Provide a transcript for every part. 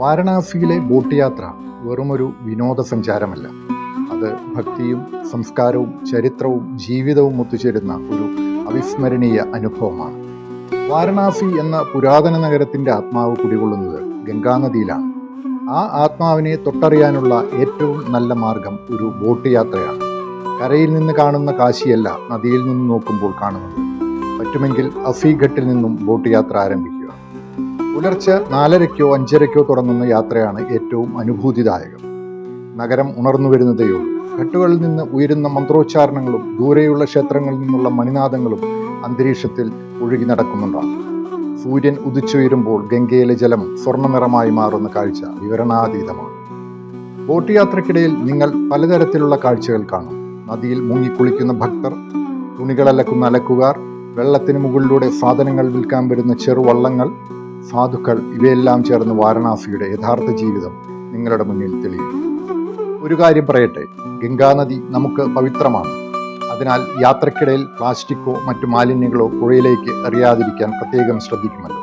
വാരണാസിയിലെ ബോട്ട് യാത്ര വെറുമൊരു വിനോദസഞ്ചാരമല്ല. അത് ഭക്തിയും സംസ്കാരവും ചരിത്രവും ജീവിതവും ഒത്തുചേരുന്ന ഒരു അവിസ്മരണീയ അനുഭവമാണ്. വാരണാസി എന്ന പുരാതന നഗരത്തിൻ്റെ ആത്മാവ് കുടികൊള്ളുന്നത് ഗംഗാനദിയിലാണ്. ആ ആത്മാവിനെ തൊട്ടറിയാനുള്ള ഏറ്റവും നല്ല മാർഗം ഒരു ബോട്ട് യാത്രയാണ്. കരയിൽ നിന്ന് കാണുന്ന കാശിയല്ല നദിയിൽ നിന്ന് നോക്കുമ്പോൾ കാണുന്നത്. പറ്റുമെങ്കിൽ അഫീഘട്ടിൽ നിന്നും ബോട്ട് യാത്ര ആരംഭിക്കുക. പുലർച്ചെ 4:30-ക്കോ 5:30-ക്കോ തുടങ്ങുന്ന യാത്രയാണ് ഏറ്റവും അനുഭൂതിദായകം. നഗരം ഉണർന്നു വരുന്നതേയുള്ളൂ. ഘട്ടുകളിൽ നിന്ന് ഉയരുന്ന മന്ത്രോച്ചാരണങ്ങളും ദൂരെയുള്ള ക്ഷേത്രങ്ങളിൽ നിന്നുള്ള മണിനാദങ്ങളും അന്തരീക്ഷത്തിൽ ഒഴുകി നടക്കുന്നുണ്ടാകും. സൂര്യൻ ഉദിച്ചുയരുമ്പോൾ ഗംഗയിലെ ജലം സ്വർണ്ണനിറമായി മാറുന്ന കാഴ്ച വിവരണാതീതമാണ്. ബോട്ട് യാത്രക്കിടയിൽ നിങ്ങൾ പലതരത്തിലുള്ള കാഴ്ചകൾ കാണും. നദിയിൽ മുങ്ങിക്കുളിക്കുന്ന ഭക്തർ, തുണികളലക്കുന്ന അലക്കുകാർ, വെള്ളത്തിന് മുകളിലൂടെ സാധനങ്ങൾ വിൽക്കാൻ വരുന്ന ചെറുവള്ളങ്ങൾ, സാധുക്കൾ, ഇവയെല്ലാം ചേർന്ന് വാരണാസിയുടെ യഥാർത്ഥ ജീവിതം നിങ്ങളുടെ മുന്നിൽ തെളിയും. ഒരു കാര്യം പറയട്ടെ, ഗംഗാനദി നമുക്ക് പവിത്രമാണ്. അതിനാൽ യാത്രക്കിടയിൽ പ്ലാസ്റ്റിക്കോ മറ്റു മാലിന്യങ്ങളോ പുഴയിലേക്ക് എറിയാതിരിക്കാൻ പ്രത്യേകം ശ്രദ്ധിക്കുമല്ലോ.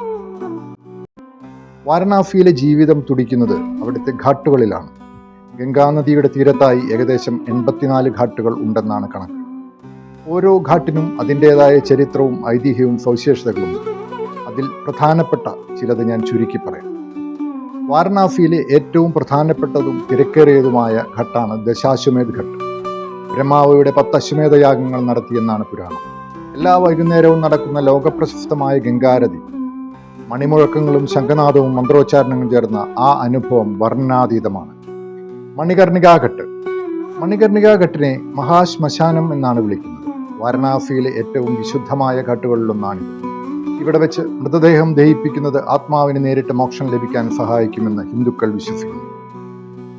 വാരണാസിയിലെ ജീവിതം തുടിക്കുന്നത് അവിടുത്തെ ഘാട്ടുകളിലാണ്. ഗംഗാനദിയുടെ തീരത്തായി ഏകദേശം 84 ഘാട്ടുകൾ ഉണ്ടെന്നാണ് കണക്ക്. ഓരോ ഘാട്ടിനും അതിൻ്റെതായ ചരിത്രവും ഐതിഹ്യവും സവിശേഷതകളുമുണ്ട്. അതിൽ പ്രധാനപ്പെട്ട ചിലത് ഞാൻ ചുരുക്കി പറയാം. വാരണാസിയിലെ ഏറ്റവും പ്രധാനപ്പെട്ടതും തിരക്കേറിയതുമായ ഘട്ടാണ് ദശാശ്വമേധ് ഘട്ട്. ബ്രഹ്മാവയുടെ 10 അശ്വമേധയാഗങ്ങൾ നടത്തിയെന്നാണ് പുരാണം. എല്ലാ വൈകുന്നേരവും നടക്കുന്ന ലോകപ്രശസ്തമായ ഗംഗാരതി, മണിമുഴക്കങ്ങളും ശംഖനാദവും മന്ത്രോച്ചാരണങ്ങളും ചേർന്ന ആ അനുഭവം വർണ്ണനാതീതമാണ്. മണികർണികാഘട്ട്. മണികർണികാഘട്ടിനെ മഹാശ്മശാനം എന്നാണ് വിളിക്കുന്നത്. വാരണാസിയിലെ ഏറ്റവും വിശുദ്ധമായ ഘട്ടുകളിലൊന്നാണിത്. ഇവിടെ വെച്ച് മൃതദേഹം ദഹിപ്പിക്കുന്നത് ആത്മാവിന് നേരിട്ട് മോക്ഷം ലഭിക്കാൻ സഹായിക്കുമെന്ന് ഹിന്ദുക്കൾ വിശ്വസിക്കുന്നു.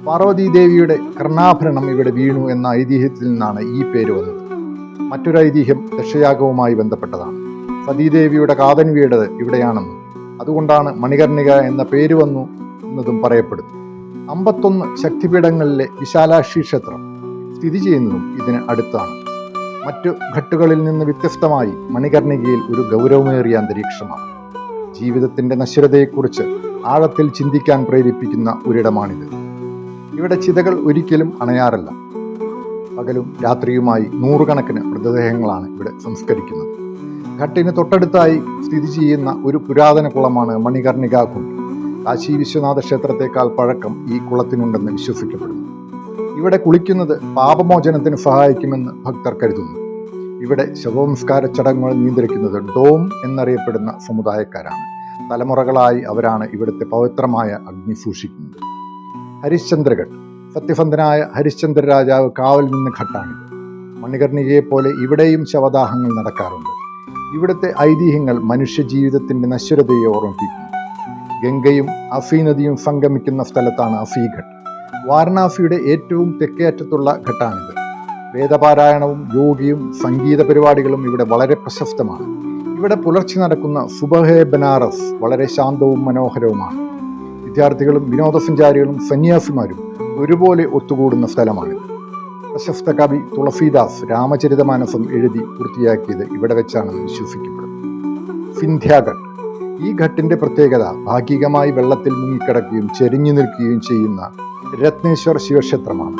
പാർവതീദേവിയുടെ കർണാഭരണം ഇവിടെ വീണു എന്ന ഐതിഹ്യത്തിൽ നിന്നാണ് ഈ പേര് വന്നത്. മറ്റൊരു ഐതിഹ്യം ദക്ഷയാഗവുമായി ബന്ധപ്പെട്ടതാണ്. സതീദേവിയുടെ കാതൻ വീട് ഇവിടെയാണെന്നും അതുകൊണ്ടാണ് മണികർണിക എന്ന പേര് വന്നു എന്നതും പറയപ്പെടുന്നു. 51 ശക്തിപീഠങ്ങളിലെ വിശാലാക്ഷി ക്ഷേത്രം സ്ഥിതി ചെയ്യുന്നതും ഇതിന് അടുത്താണ്. മറ്റു ഘട്ടുകളിൽ നിന്ന് വ്യത്യസ്തമായി മണികർണികയിൽ ഒരു ഗൗരവമേറിയ അന്തരീക്ഷമാണ്. ജീവിതത്തിൻ്റെ നശ്വരതയെക്കുറിച്ച് ആഴത്തിൽ ചിന്തിക്കാൻ പ്രേരിപ്പിക്കുന്ന ഒരിടമാണിത്. ഇവിടെ ചിതകൾ ഒരിക്കലും അണയാറില്ല. പകലും രാത്രിയുമായി 100 കണക്കിന് മൃതദേഹങ്ങളാണ് ഇവിടെ സംസ്കരിക്കുന്നത്. ഘട്ടിന് തൊട്ടടുത്തായി സ്ഥിതി ചെയ്യുന്ന ഒരു പുരാതന കുളമാണ് മണികർണികാ കുണ്ട്. കാശി വിശ്വനാഥ ക്ഷേത്രത്തെക്കാൾ പഴക്കം ഈ കുളത്തിനുണ്ടെന്ന് വിശ്വസിക്കപ്പെടുന്നു. ഇവിടെ കുളിക്കുന്നത് പാപമോചനത്തിന് സഹായിക്കുമെന്ന് ഭക്തർ കരുതുന്നു. ഇവിടെ ശവസംസ്കാര ചടങ്ങുകൾ നിയന്ത്രിക്കുന്നത് ഡോം എന്നറിയപ്പെടുന്ന സമുദായക്കാരാണ്. തലമുറകളായി അവരാണ് ഇവിടുത്തെ പവിത്രമായ അഗ്നി സൂക്ഷിക്കുന്നത്. ഹരിശ്ചന്ദ്രഘട്ട്. സത്യസന്ധനായ ഹരിശ്ചന്ദ്ര രാജാവ് കാവൽ നിന്ന ഘട്ടാണിത്. മണികർണികയെപ്പോലെ ഇവിടെയും ശവദാഹങ്ങൾ നടക്കാറുണ്ട്. ഇവിടുത്തെ ഐതിഹ്യങ്ങൾ മനുഷ്യജീവിതത്തിൻ്റെ നശ്വരതയെ ഓർമ്മിപ്പിക്കുന്നു. ഗംഗയും അഫീ നദിയും സംഗമിക്കുന്ന സ്ഥലത്താണ് അഫീഘട്ട്. വാരണാസിയുടെ ഏറ്റവും തെക്കേ അറ്റത്തുള്ള ഘട്ടാണിത്. വേദപാരായണവും യോഗയും സംഗീത പരിപാടികളും ഇവിടെ വളരെ പ്രശസ്തമാണ്. ഇവിടെ പുലർച്ചെ നടക്കുന്ന സുബഹേ ബനാറസ് വളരെ ശാന്തവും മനോഹരവുമാണ്. വിദ്യാർത്ഥികളും വിനോദസഞ്ചാരികളും സന്യാസിമാരും ഒരുപോലെ ഒത്തുകൂടുന്ന സ്ഥലമാണിത്. പ്രശസ്ത കവി തുളസീദാസ് രാമചരിതമാനസം എഴുതി പൂർത്തിയാക്കിയത് ഇവിടെ വെച്ചാണെന്ന് വിശ്വസിക്കപ്പെടുന്നു. സിന്ധ്യാഘട്ട്. ഈ ഘട്ടിന്റെ പ്രത്യേകത ഭാഗികമായി വെള്ളത്തിൽ മുങ്ങിക്കിടക്കുകയും ചെരിഞ്ഞു നിൽക്കുകയും ചെയ്യുന്ന രത്നേശ്വർ ശിവക്ഷേത്രമാണ്.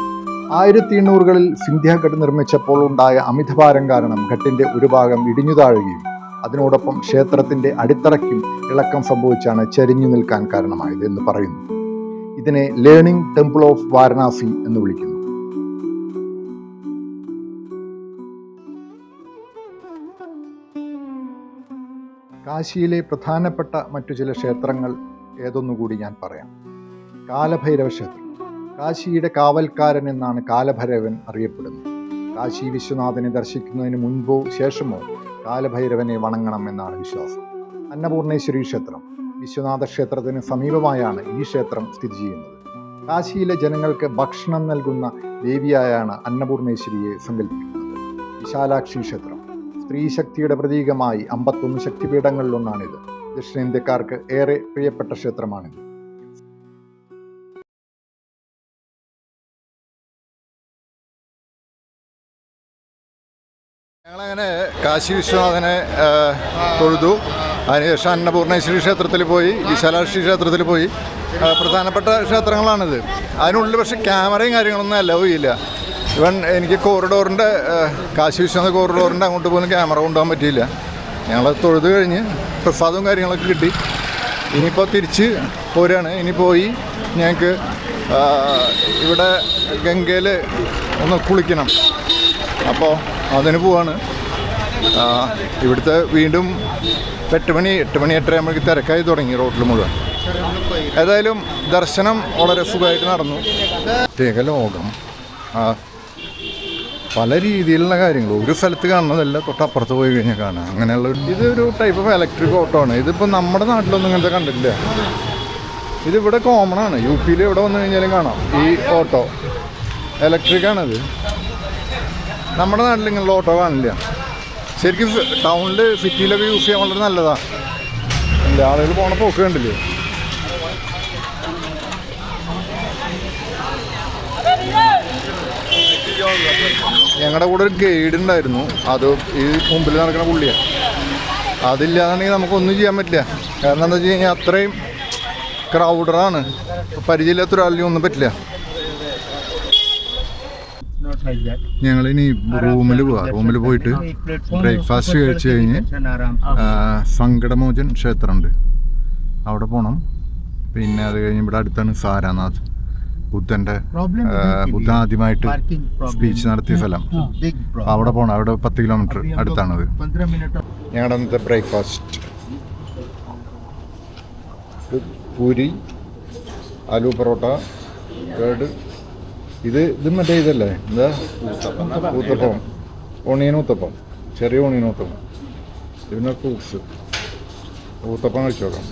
1800-കളിൽ സിന്ധ്യാഘട്ട് നിർമ്മിച്ചപ്പോൾ ഉണ്ടായ അമിതഭാരം കാരണം ഘട്ടിന്റെ ഒരു ഭാഗം ഇടിഞ്ഞു താഴുകയും അതിനോടൊപ്പം ക്ഷേത്രത്തിന്റെ അടിത്തറയ്ക്കും ഇളക്കം സംഭവിച്ചാണ് ചരിഞ്ഞു നിൽക്കാൻ കാരണമായത് എന്ന് പറയുന്നു. ഇതിനെ ലേണിംഗ് ടെമ്പിൾ ഓഫ് വാരണാസി എന്ന് വിളിക്കുന്നു. കാശിയിലെ പ്രധാനപ്പെട്ട മറ്റു ചില ക്ഷേത്രങ്ങൾ ഏതൊന്നുകൂടി ഞാൻ പറയാം. കാലഭൈരവ ക്ഷേത്രം. കാശിയുടെ കാവൽക്കാരൻ എന്നാണ് കാലഭൈരവൻ അറിയപ്പെടുന്നത്. കാശി വിശ്വനാഥനെ ദർശിക്കുന്നതിന് മുൻപോ ശേഷമോ കാലഭൈരവനെ വണങ്ങണം എന്നാണ് വിശ്വാസം. അന്നപൂർണേശ്വരി ക്ഷേത്രം. വിശ്വനാഥ ക്ഷേത്രത്തിന് സമീപമായാണ് ഈ ക്ഷേത്രം സ്ഥിതി ചെയ്യുന്നത്. കാശിയിലെ ജനങ്ങൾക്ക് ഭക്ഷണം നൽകുന്ന ദേവിയായാണ് അന്നപൂർണേശ്വരിയെ സങ്കല്പിക്കുന്നത്. വിശാലാക്ഷി ക്ഷേത്രം. സ്ത്രീ ശക്തിയുടെ പ്രതീകമായി 51 ശക്തിപീഠങ്ങളിലൊന്നാണിത്. ദക്ഷിണേന്ത്യക്കാർക്ക് ഏറെ പ്രിയപ്പെട്ട ക്ഷേത്രമാണിത്. ഞങ്ങളങ്ങനെ കാശി വിശ്വനാഥനെ തൊഴുതു. അതിനുശേഷം അന്നപൂർണേശ്വരി ക്ഷേത്രത്തിൽ പോയി, വിശാലാക്ഷി ക്ഷേത്രത്തിൽ പോയി. പ്രധാനപ്പെട്ട ക്ഷേത്രങ്ങളാണിത്. അതിനുള്ളിൽ പക്ഷേ ക്യാമറയും കാര്യങ്ങളൊന്നും അലൗ ചെയ്യില്ല. ഇവൻ എനിക്ക് കോറിഡോറിൻ്റെ കാശി വിശ്വനാഥ കോറിഡോറിൻ്റെ അങ്ങോട്ട് പോലും ക്യാമറ കൊണ്ടുപോകാൻ പറ്റിയില്ല. ഞങ്ങൾ തൊഴുത് കഴിഞ്ഞ് പ്രസാദവും കാര്യങ്ങളൊക്കെ കിട്ടി. ഇനിയിപ്പോൾ തിരിച്ച് പോരുകയാണ്. ഇനി പോയി ഞങ്ങൾക്ക് ഇവിടെ ഗംഗയിൽ ഒന്ന് കുളിക്കണം. അപ്പോൾ അതിന് പോവാണ്. ഇവിടുത്തെ വീണ്ടും 8 മണി 8:30 ആകുമ്പോഴേക്ക് തിരക്കായി തുടങ്ങി റോഡിൽ മുഴുവൻ. ഏതായാലും ദർശനം വളരെ സുഖമായിട്ട് നടന്നു. പ്രത്യേക ലോകം, പല രീതിയിലുള്ള കാര്യങ്ങൾ ഒരു സ്ഥലത്ത് കാണുന്നതല്ല, തൊട്ടപ്പുറത്ത് പോയി കഴിഞ്ഞാൽ കാണാം. അങ്ങനെയുള്ള ഇതൊരു ടൈപ്പ് ഓഫ് ഇലക്ട്രിക് ഓട്ടോ ആണ്. ഇതിപ്പോൾ നമ്മുടെ നാട്ടിലൊന്നും ഇങ്ങനത്തെ കണ്ടിട്ടില്ല. ഇതിവിടെ കോമൺ ആണ്. യു പിയിൽ എവിടെ വന്നു കഴിഞ്ഞാലും കാണാം ഈ ഓട്ടോ. ഇലക്ട്രിക്കാണിത്. നമ്മുടെ നാട്ടിൽ ഇങ്ങനെയുള്ള ഓട്ടോ കാണില്ല. ശരിക്കും ടൗണിൽ സിറ്റിയിലൊക്കെ യൂസ് ചെയ്യാൻ വളരെ നല്ലതാണ്. അല്ലേ, ആളുകൾ പോണ പോക്ക് കണ്ടില്ലേ. ഞങ്ങളുടെ കൂടെ ഒരു ഗൈഡ് ഉണ്ടായിരുന്നു. അത് ഈ മുമ്പിൽ നടക്കുന്ന പുള്ളിയാണ്. അതില്ലാന്നുണ്ടെങ്കിൽ നമുക്കൊന്നും ചെയ്യാൻ പറ്റില്ല. കാരണം എന്താ വെച്ച് കഴിഞ്ഞാൽ അത്രയും ക്രൗഡറാണ്. പരിചയമില്ലാത്ത ഒരാളിനും ഒന്നും പറ്റില്ല. ഞങ്ങളിനി റൂമിൽ പോവാം. റൂമിൽ പോയിട്ട് ബ്രേക്ക്ഫാസ്റ്റ് കഴിച്ച് കഴിഞ്ഞ് സങ്കടമോചൻ ക്ഷേത്രമുണ്ട്, അവിടെ പോകണം. പിന്നെ അത് കഴിഞ്ഞ് ഇവിടെ അടുത്താണ് സാരാനാഥ്, ബുദ്ധൻ ആദ്യമായിട്ട് സ്പീച്ച് നടത്തിയ സ്ഥലം. അവിടെ പോകണം. അവിടെ 10 കിലോമീറ്റർ അടുത്താണത്. ഞങ്ങളുടെ അന്നത്തെ ബ്രേക്ക്ഫാസ്റ്റ് പൂരി, ആലു പൊറോട്ട, കേട്. ഇത് മറ്റേ ഇതല്ലേ, എന്താ ഊത്തപ്പം, ഓണിയൻ ഊത്തപ്പം, ചെറിയ ഓണിയൻ ഊത്തപ്പം. പിന്നെ ഫ്രൂട്ട്സ്. ഊത്തപ്പം കഴിച്ചു നോക്കാം.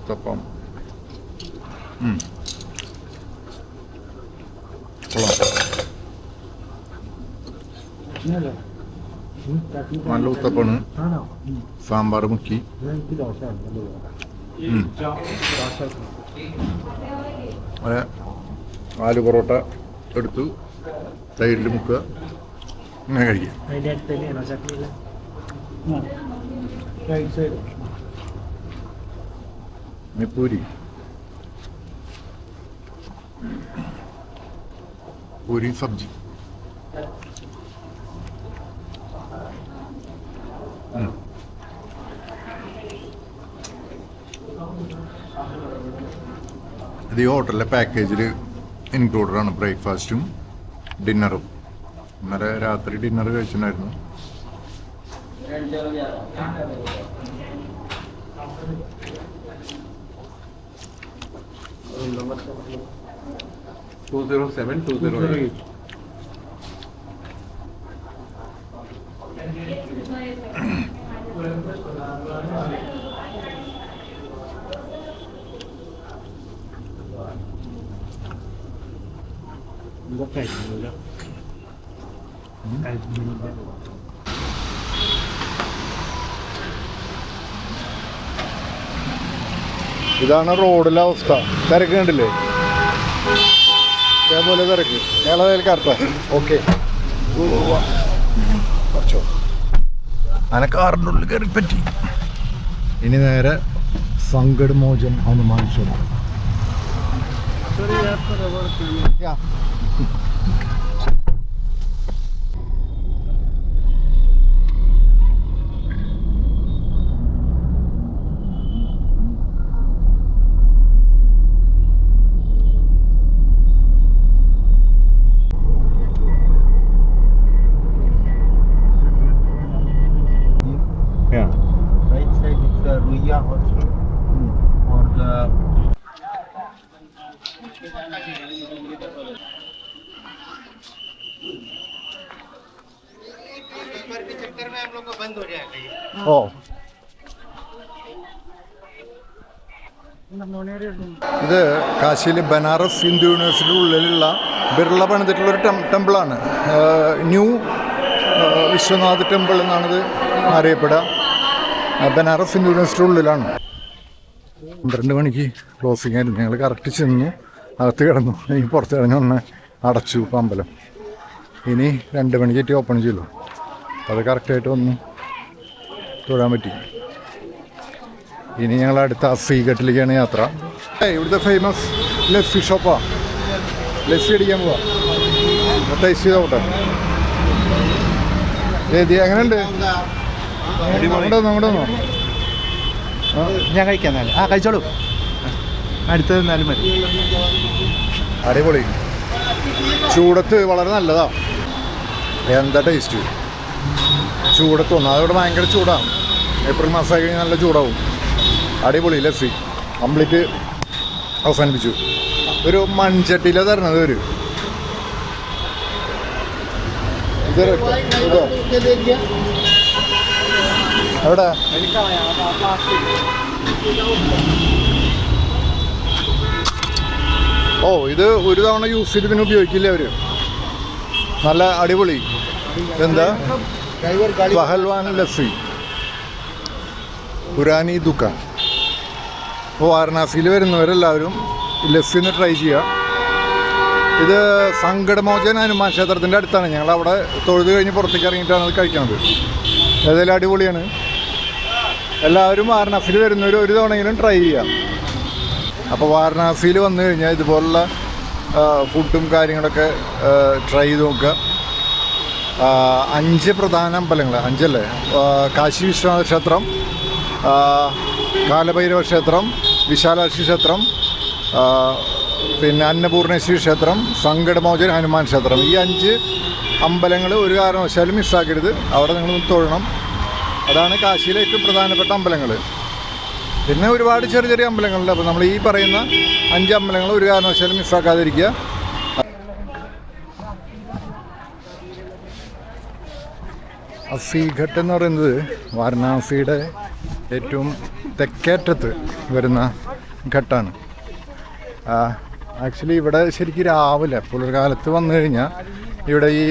ഊത്തപ്പം നല്ല ഊത്തപ്പാണ്. സാമ്പാർ മുക്കി. ആലു പൊറോട്ട എടുത്തു, സൈഡിൽ മുക്കുക, ഇങ്ങനെ കഴിക്കാം. പൂരി പൂരി സബ്ജി. ഇത് ഈ ഹോട്ടലിലെ പാക്കേജിൽ ഇൻക്ലൂഡഡാണ് ബ്രേക്ക്ഫാസ്റ്റും ഡിന്നറും. ഇന്നലെ രാത്രി ഡിന്നർ കഴിച്ചിട്ടുണ്ടായിരുന്നു. ഇതാണ് റോഡിലെ അവസ്ഥ. തിരക്ക് കണ്ടില്ലേ, അതേപോലെ തിരക്ക്. കറുത്ത ഓക്കെ. അങ്ങനെ കാറിൻ്റെ ഉള്ളിൽ കയറി പറ്റി. ഇനി നേരെ സങ്കടമോചൻ ഹനുമാൻ ക്ഷേത്രം. ഓ, ഇത് കാശിയിലെ ബനാറസ് ഹിന്ദു യൂണിവേഴ്സിറ്റിയുടെ ഉള്ളിലുള്ള ബിർള പണിതിട്ടുള്ളൊരു ടെമ്പിളാണ്. ന്യൂ വിശ്വനാഥ് ടെമ്പിൾ എന്നാണിത് അറിയപ്പെടുക. ബനാറസ് ഹിന്ദു യൂണിവേഴ്സിറ്റിയുടെ ഉള്ളിലാണ്. 12 മണിക്ക് ക്ലോസിംഗ് ആയിരുന്നു. ഞങ്ങൾ കറക്റ്റ് ചെന്നു, അകത്ത് കിടന്നു. ഇനി പുറത്ത് കിടന്ന് ഒന്ന് അടച്ചു അമ്പലം. ഇനി 2 മണിക്കേറ്റ് ഓപ്പൺ ചെയ്തു. അത് കറക്റ്റായിട്ട് വന്നു. തൊഴാൻ പറ്റി. ഇനി ഞങ്ങൾ അടുത്ത അഫീഘട്ടിലേക്കാണ് യാത്ര. ഇവിടുത്തെ ഫേമസ് ലസ്സി ഷോപ്പാണ്. ലസ്സി അടിക്കാൻ പോവാ. ടേസ്റ്റ് ചെയ്ത് നോട്ടെ. ഏതി എങ്ങനെയുണ്ട്? നമ്മുടെ ഞാൻ കഴിക്കാൻ കഴിച്ചോളൂ. അടുത്തത് എന്നാലും മതി. അടിപൊളി. ചൂടത്ത് വളരെ നല്ലതാ. എന്താ ടേസ്റ്റ് ചൂടത്ത് വന്നു. അതോടെ ഭയങ്കര ചൂടാണ്. ഏപ്രിൽ മാസമായി കഴിഞ്ഞാൽ നല്ല ചൂടാവും. അടിപൊളി ലസ്സി കംപ്ലീറ്റ് അവസാനിപ്പിച്ചു. ഒരു മൺചട്ടിയിലാണ് തരണത്. ഒരു എവിടെ ഇത് ഒരു തവണ യൂസ് ചെയ്ത് പിന്നെ ഉപയോഗിക്കില്ല അവർ. നല്ല അടിപൊളി. എന്താ പഹൽവാൻ ലസ്സി പുരാനി ദുക്കാൻ. അപ്പോൾ വാരണാസിയിൽ വരുന്നവരെല്ലാവരും ലസ്സി ഒന്ന് ട്രൈ ചെയ്യുക. ഇത് സങ്കടമോചന ഹനുമാൻ ക്ഷേത്രത്തിൻ്റെ അടുത്താണ്. ഞങ്ങളവിടെ തൊഴുത് കഴിഞ്ഞ് പുറത്തേക്ക് ഇറങ്ങിയിട്ടാണ് അത് കഴിക്കുന്നത്. ഏതായാലും അടിപൊളിയാണ്. എല്ലാവരും വാരണാസിയിൽ വരുന്നവർ ഒരു തവണയെങ്കിലും ട്രൈ ചെയ്യാം. അപ്പോൾ വാരണാസിയിൽ വന്നു കഴിഞ്ഞാൽ ഇതുപോലുള്ള ഫുഡും കാര്യങ്ങളൊക്കെ ട്രൈ ചെയ്ത് നോക്കുക. 5 പ്രധാന അമ്പലങ്ങൾ, 5 കാശി വിശ്വനാഥ ക്ഷേത്രം, കാലഭൈരവ ക്ഷേത്രം, വിശാലാക്ഷി ക്ഷേത്രം, പിന്നെ അന്നപൂർണേശ്വരി ക്ഷേത്രം, സങ്കടമോചന ഹനുമാൻ ക്ഷേത്രം. ഈ 5 അമ്പലങ്ങൾ ഒരു കാരണവശാലും മിസ്സാക്കരുത്. അവിടെ നിങ്ങൾ തൊഴണം. അതാണ് കാശിയിലെ ഏറ്റവും പ്രധാനപ്പെട്ട അമ്പലങ്ങൾ. പിന്നെ ഒരുപാട് ചെറിയ ചെറിയ അമ്പലങ്ങളുണ്ട്. അപ്പോൾ നമ്മൾ ഈ പറയുന്ന 5 അമ്പലങ്ങൾ ഒരു കാരണവശാലും മിസ്സാക്കാതിരിക്കുക. അഫീഘട്ട് എന്ന് പറയുന്നത് വാരണാസിയുടെ ഏറ്റവും തെക്കേറ്റത്ത് വരുന്ന ഘട്ടാണ്. ആക്ച്വലി ഇവിടെ ശരിക്കും രാവിലെ പുലർകാലത്ത് വന്നു കഴിഞ്ഞാൽ ഇവിടെ ഈ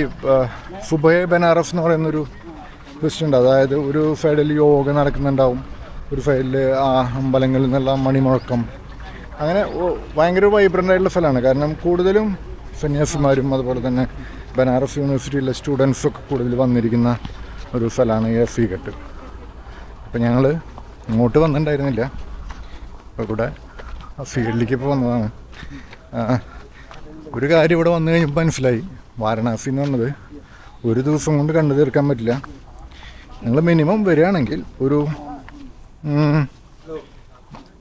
സുബഹ ബനാറസ് എന്ന് പറയുന്നൊരു ഫെസ്റ്റുണ്ട്. അതായത് ഒരു സൈഡിൽ യോഗ നടക്കുന്നുണ്ടാവും, ഒരു സൈഡിൽ അമ്പലങ്ങളിൽ നിന്നുള്ള മണിമുഴക്കം. അങ്ങനെ ഭയങ്കര വൈബ്രൻ്റ് ആയിട്ടുള്ള സ്ഥലമാണ്. കാരണം കൂടുതലും സന്യാസിമാരും അതുപോലെ തന്നെ ബനാറസ് യൂണിവേഴ്സിറ്റിയിലെ സ്റ്റുഡൻസൊക്കെ കൂടുതൽ വന്നിരിക്കുന്ന ഒരു സ്ഥലമാണ് ഈ അഫീഘട്ട്. അപ്പോൾ ഞങ്ങൾ ഇങ്ങോട്ട് വന്നിട്ടുണ്ടായിരുന്നില്ല. അപ്പോൾ ഇവിടെ അഫീഘട്ടിലേക്ക് ഇപ്പോൾ വന്നതാണ്. ഒരു കാര്യം ഇവിടെ വന്നു കഴിഞ്ഞപ്പോൾ മനസ്സിലായി. വാരണാസി എന്ന് പറഞ്ഞത് ഒരു ദിവസം കൊണ്ട് കണ്ടു തീർക്കാൻ പറ്റില്ല. നിങ്ങൾ മിനിമം വരികയാണെങ്കിൽ ഒരു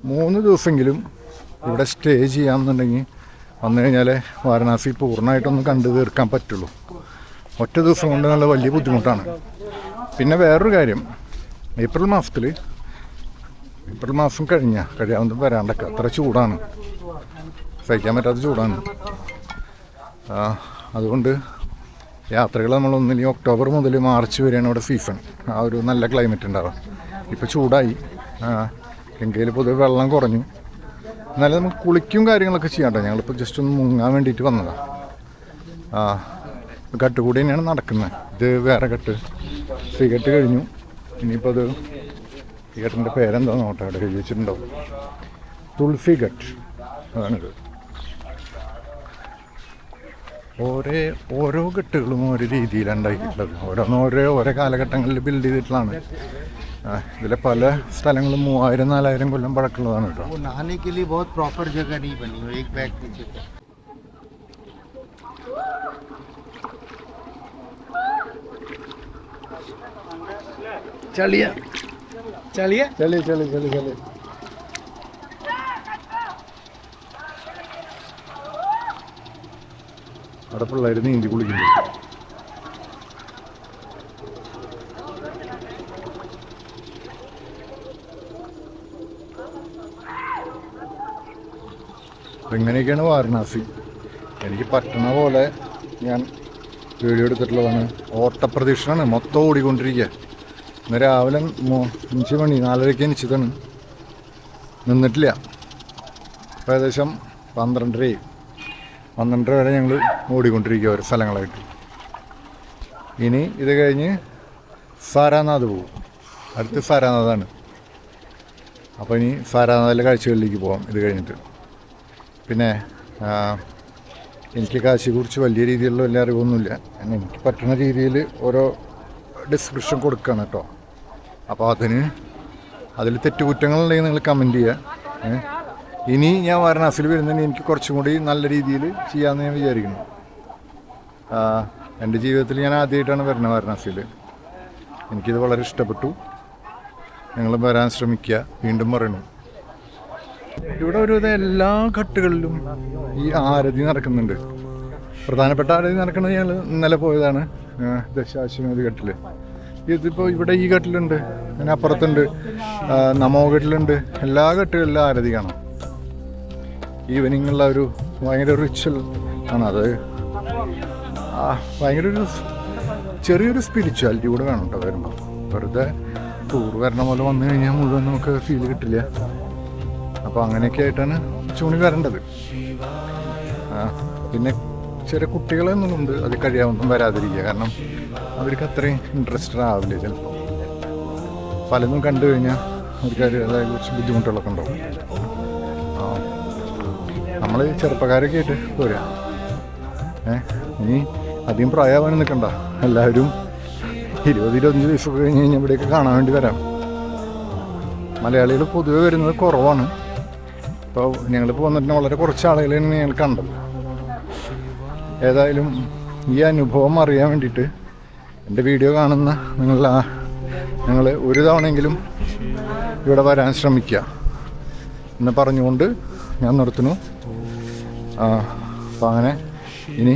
3 ദിവസമെങ്കിലും ഇവിടെ സ്റ്റേ ചെയ്യാമെന്നുണ്ടെങ്കിൽ വന്നു കഴിഞ്ഞാൽ വാരണാസി പൂർണ്ണമായിട്ടൊന്നും കണ്ടു തീർക്കാൻ പറ്റുള്ളൂ. ഒറ്റ ദിവസം കൊണ്ട് നല്ല വലിയ ബുദ്ധിമുട്ടാണ്. പിന്നെ വേറൊരു കാര്യം, ഏപ്രിൽ മാസം കഴിയാവുന്ന വരാണ്ടൊക്കെ അത്ര ചൂടാണ്, സഹിക്കാൻ പറ്റാത്ത ചൂടാണ്. അതുകൊണ്ട് യാത്രകൾ നമ്മളൊന്നില്ലെങ്കിൽ ഒക്ടോബർ മുതൽ മാർച്ച് വരെയാണ് ഇവിടെ സീസൺ. ആ ഒരു നല്ല ക്ലൈമറ്റ് ഉണ്ടാവുക. ഇപ്പോൾ ചൂടായി. ഗംഗയിൽ പൊതുവെ വെള്ളം കുറഞ്ഞു. എന്നാലും നമുക്ക് കുളിക്കും കാര്യങ്ങളൊക്കെ ചെയ്യാം കേട്ടോ. ഞങ്ങളിപ്പോൾ ജസ്റ്റ് ഒന്ന് മുങ്ങാൻ വേണ്ടിയിട്ട് വന്നതാണ്. ഘട്ട് കൂടി തന്നെയാണ് നടക്കുന്നത്. ഇത് വേറെ ഘട്ട്, ശ്രീഘട്ട് കഴിഞ്ഞു. ഇനിയിപ്പോൾ അത് ഈ ഘട്ടിൻ്റെ പേരെന്താണെന്ന് നോട്ടെ, അവിടെ എഴുതി വെച്ചിട്ടുണ്ടാവും. തുളസി ഘട്ട് അതാണിത്. ഓരോ ഘട്ടുകളും ഓരോ രീതിയിലാണ് ഉണ്ടാക്കിയിട്ടുള്ളത്. ഓരോ കാലഘട്ടങ്ങളിൽ ബിൽഡ് ചെയ്തിട്ടുള്ളതാണ്. ഇതിലെ പല സ്ഥലങ്ങളും 3000-4000 കൊല്ലം പഴക്കമുള്ളതാണ് കേട്ടോ. ചളി അവിടെ പിള്ളേർ നീന്തി കുളിക്കുന്നു. ഇങ്ങനെയൊക്കെയാണ് വാരണാസി. എനിക്ക് പറ്റുന്ന പോലെ ഞാൻ വീഡിയോ എടുത്തിട്ടുള്ളതാണ്. ഓട്ടപ്രദക്ഷിണമാണ്, മൊത്തം ഓടിക്കൊണ്ടിരിക്കുക. ഇന്ന് രാവിലെ 5 മണി 4:30 നിശ്ചിതമാണ്. നിന്നിട്ടില്ല. ഏകദേശം 12 വരെ ഞങ്ങൾ ഓടിക്കൊണ്ടിരിക്കുക ഓരോ സ്ഥലങ്ങളായിട്ട്. ഇനി ഇത് കഴിഞ്ഞ് സാരാനാഥ് പോകും. അടുത്ത് സാരാനാഥാണ്. അപ്പോൾ ഇനി സാരാനാഥിലെ കാഴ്ചകളിലേക്ക് പോകാം ഇത് കഴിഞ്ഞിട്ട്. പിന്നെ എനിക്ക് കാശിയെക്കുറിച്ച് വലിയ രീതിയിലുള്ള വലിയ അറിവൊന്നുമില്ല. എനിക്ക് പറ്റുന്ന രീതിയിൽ ഓരോ ഡിസ്ക്രിപ്ഷൻ കൊടുക്കുകയാണ് കേട്ടോ. അപ്പോൾ അതിൽ തെറ്റുകുറ്റങ്ങളുണ്ടെങ്കിൽ നിങ്ങൾ കമൻറ്റ് ചെയ്യുക. ഇനി ഞാൻ വാരണാസിയിൽ വരുന്നതിന് എനിക്ക് കുറച്ചും കൂടി നല്ല രീതിയിൽ ചെയ്യാമെന്ന് ഞാൻ വിചാരിക്കുന്നു. എൻ്റെ ജീവിതത്തിൽ ഞാൻ ആദ്യമായിട്ടാണ് വരുന്നത് വാരണാസിയിൽ. എനിക്കിത് വളരെ ഇഷ്ടപ്പെട്ടു. നിങ്ങൾ വരാൻ ശ്രമിക്കുക, വീണ്ടും പറയണു. ഇവിടെ ഒരുവിധം എല്ലാ ഘട്ടുകളിലും ഈ ആരതി നടക്കുന്നുണ്ട്. പ്രധാനപ്പെട്ട ആരതി നടക്കുന്നത് ഞങ്ങൾ ഇന്നലെ പോയതാണ്, ദശാശ്വമേധ ഘട്ടിൽ. ഇതിപ്പോൾ ഇവിടെ ഈ ഘട്ടിലുണ്ട്, അതിനപ്പുറത്തുണ്ട്, നമോ ഘട്ടിലുണ്ട്. എല്ലാ ഘട്ടുകളിലും ആരതി കാണാം. ഈവനിങ്ങുള്ള ഒരു ഭയങ്കര റിച്വൽ ആണ് അത്. ഭയങ്കര ഒരു ചെറിയൊരു സ്പിരിച്വാലിറ്റി കൂടെ വേണം കേട്ടോ വരുമ്പോൾ. വെറുതെ ടൂർ വരണ പോലെ വന്നു കഴിഞ്ഞാൽ മുഴുവൻ നമുക്ക് ഫീൽ കിട്ടില്ല. അപ്പോൾ അങ്ങനെയൊക്കെ ആയിട്ടാണ് ചൂണി വരേണ്ടത്. പിന്നെ ചെറിയ കുട്ടികളെന്നുണ്ട് അത് കഴിയാവുന്നതും വരാതിരിക്കുക. കാരണം അവർക്ക് അത്രയും ഇൻട്രസ്റ്റഡ് ആവില്ല ചിലപ്പോൾ. പലതും കണ്ടു കഴിഞ്ഞാൽ അവർക്ക് അതിൻ്റെതായ കുറച്ച് ബുദ്ധിമുട്ടുകളൊക്കെ ഉണ്ടാവും. നമ്മൾ ചെറുപ്പക്കാരൊക്കെ ആയിട്ട് പോരാ. ഇനി അധികം പ്രായമാവാനും നിൽക്കണ്ട. എല്ലാവരും 20-25 വയസ്സൊക്കെ കഴിഞ്ഞ് കഴിഞ്ഞാൽ ഇവിടെയൊക്കെ കാണാൻ വേണ്ടി വരാം. മലയാളികൾ പൊതുവെ വരുന്നത് കുറവാണ്. ഇപ്പോൾ ഞങ്ങളിപ്പോൾ വന്നിട്ട് വളരെ കുറച്ച് ആളുകളെയാണ് ഞങ്ങൾ കണ്ടത്. ഏതായാലും ഈ അനുഭവം അറിയാൻ വേണ്ടിയിട്ട് എൻ്റെ വീഡിയോ കാണുന്ന നിങ്ങൾ ഒരു തവണയെങ്കിലും ഇവിടെ വരാൻ ശ്രമിക്കുക എന്ന് പറഞ്ഞുകൊണ്ട് ഞാൻ നിർത്തുന്നു. അപ്പോൾ അങ്ങനെ ഇനി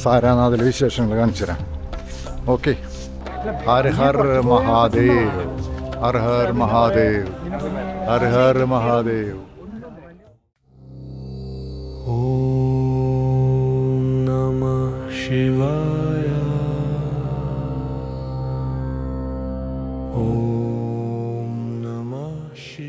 സാരാനാഥിലെ വിശേഷങ്ങൾ കാണിച്ചു തരാം. ഓക്കെ. ഹർ ഹർ മഹാദേവ്, ഹർ ഹർ മഹാദേവ്, ഹർ ഹർ മഹാദേവ്. ഓം നമഃ ശിവായ. ഓം നമഃ ശിവായ.